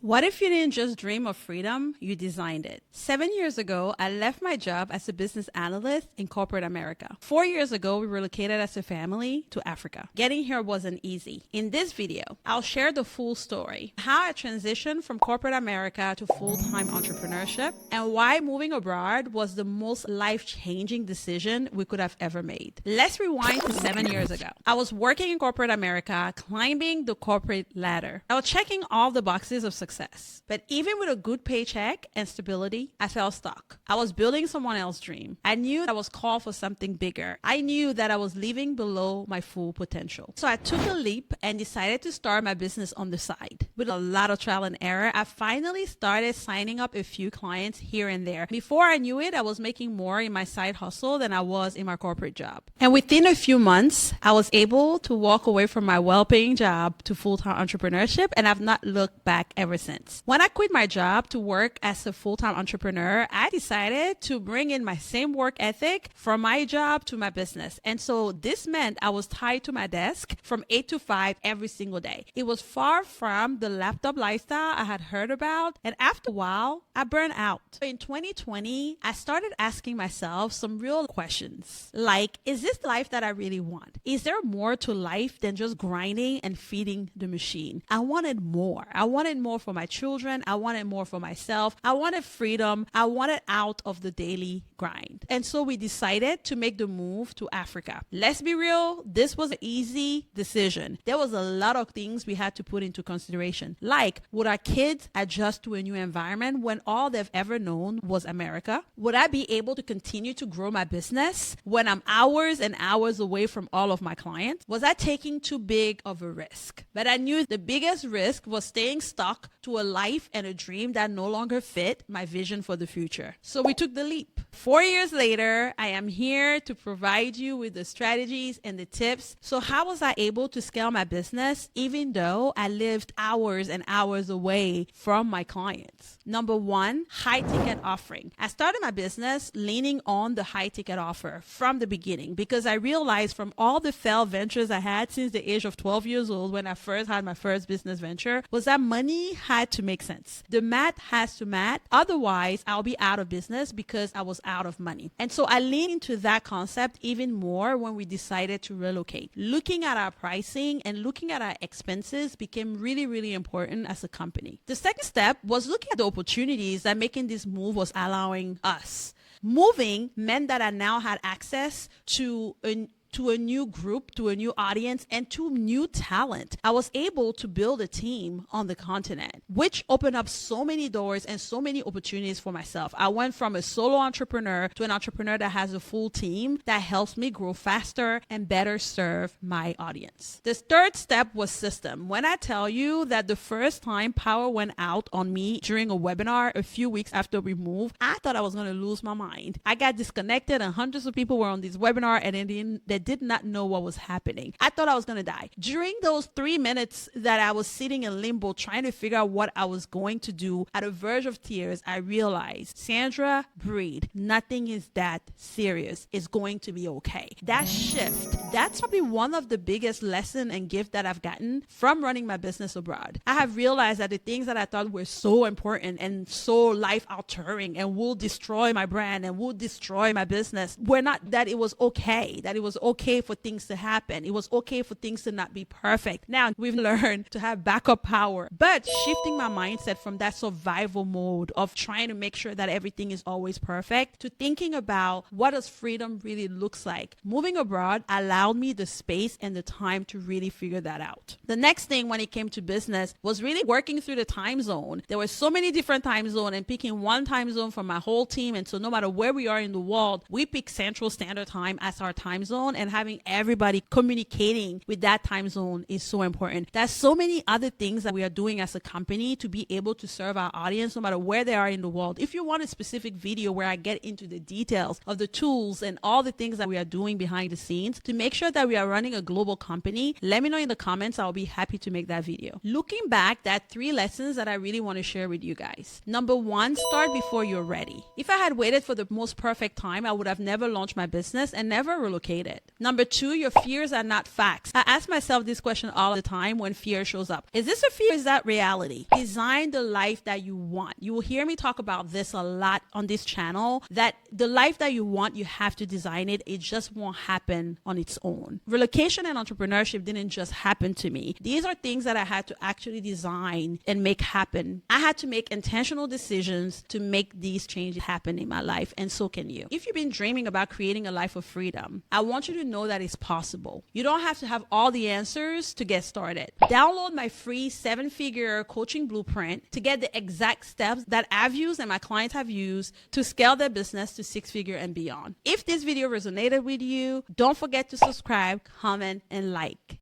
What if you didn't just dream of freedom, you designed it? 7 years ago, I left my job as a business analyst in corporate America. 4 years ago, we relocated as a family to Africa. Getting here wasn't easy. In this video, I'll share the full story, how I transitioned from corporate America to full-time entrepreneurship, and why moving abroad was the most life-changing decision we could have ever made. Let's rewind to 7 years ago. I was working in corporate America, climbing the corporate ladder. I was checking all the boxes of success. But even with a good paycheck and stability, I felt stuck. I was building someone else's dream. I knew I was called for something bigger. I knew that I was living below my full potential. So I took a leap and decided to start my business on the side. With a lot of trial and error, I finally started signing up a few clients here and there. Before I knew it, I was making more in my side hustle than I was in my corporate job. And within a few months, I was able to walk away from my well-paying job to full-time entrepreneurship, and I've not looked back ever since. When I quit my job to work as a full-time entrepreneur, I decided to bring in my same work ethic from my job to my business. And so this meant I was tied to my desk from 8 to 5 every single day. It was far from the laptop lifestyle I had heard about. And after a while, I burned out. In 2020, I started asking myself some real questions. Like, is this the life that I really want? Is there more to life than just grinding and feeding the machine? I wanted more. I wanted more for my children. I wanted more for myself. I wanted freedom. I wanted out of the daily grind. And so we decided to make the move to Africa. Let's be real, this was an easy decision. There was a lot of things we had to put into consideration. Like, would our kids adjust to a new environment when all they've ever known was America? Would I be able to continue to grow my business when I'm hours and hours away from all of my clients? Was I taking too big of a risk? But I knew the biggest risk was staying stuck to a life and a dream that no longer fit my vision for the future. So we took the leap. 4 years later, I am here to provide you with the strategies and the tips. So how was I able to scale my business even though I lived hours and hours away from my clients? Number one, high ticket offering. I started my business leaning on the high ticket offer from the beginning because I realized from all the failed ventures I had since the age of 12 years old when I first had my first business venture was that money had to make sense. The math has to match. Otherwise, I'll be out of business because I was out of money. And so I leaned into that concept even more when we decided to relocate. Looking at our pricing and looking at our expenses became really, really important as a company. The second step was looking at the opportunities that making this move was allowing us. Moving meant that I now had access to a new group, to a new audience, and to new talent. I was able to build a team on the continent, which opened up so many doors and so many opportunities for myself. I went from a solo entrepreneur to an entrepreneur that has a full team that helps me grow faster and better serve my audience. The third step was system. When I tell you that the first time power went out on me during a webinar a few weeks after we moved, I thought I was going to lose my mind. I got disconnected and hundreds of people were on this webinar and they did not know what was happening. I thought I was going to die. During those 3 minutes that I was sitting in limbo trying to figure out what I was going to do, at the verge of tears, I realized, Sandra, breathe. Nothing is that serious. It's going to be okay. That shift, that's probably one of the biggest lesson and gift that I've gotten from running my business abroad. I have realized that the things that I thought were so important and so life altering and will destroy my brand and will destroy my business were not, that it was okay, that it was okay for things to happen. It was okay for things to not be perfect. Now we've learned to have backup power, but shifting my mindset from that survival mode of trying to make sure that everything is always perfect to thinking about what does freedom really looks like. Moving abroad allowed me the space and the time to really figure that out. The next thing when it came to business was really working through the time zone. There were so many different time zones and picking one time zone for my whole team. And so no matter where we are in the world, we pick Central Standard Time as our time zone, and having everybody communicating with that time zone is so important. There's so many other things that we are doing as a company to be able to serve our audience no matter where they are in the world. If you want a specific video where I get into the details of the tools and all the things that we are doing behind the scenes to make sure that we are running a global company, let me know in the comments. I'll be happy to make that video. Looking back, there are 3 lessons that I really want to share with you guys. Number 1, start before you're ready. If I had waited for the most perfect time, I would have never launched my business and never relocated. Number two, your fears are not facts. I ask myself this question all the time when fear shows up. Is this a fear? Is that reality? Design the life that you want. You will hear me talk about this a lot on this channel, that the life that you want, you have to design it. It just won't happen on its own. Relocation and entrepreneurship didn't just happen to me. These are things that I had to actually design and make happen. I had to make intentional decisions to make these changes happen in my life, and so can you. If you've been dreaming about creating a life of freedom, I want you to know that it's possible. You don't have to have all the answers to get started. Download my free 7-figure coaching blueprint to get the exact steps that I've used and my clients have used to scale their business to 6-figure and beyond. If this video resonated with you, don't forget to subscribe, comment, and like.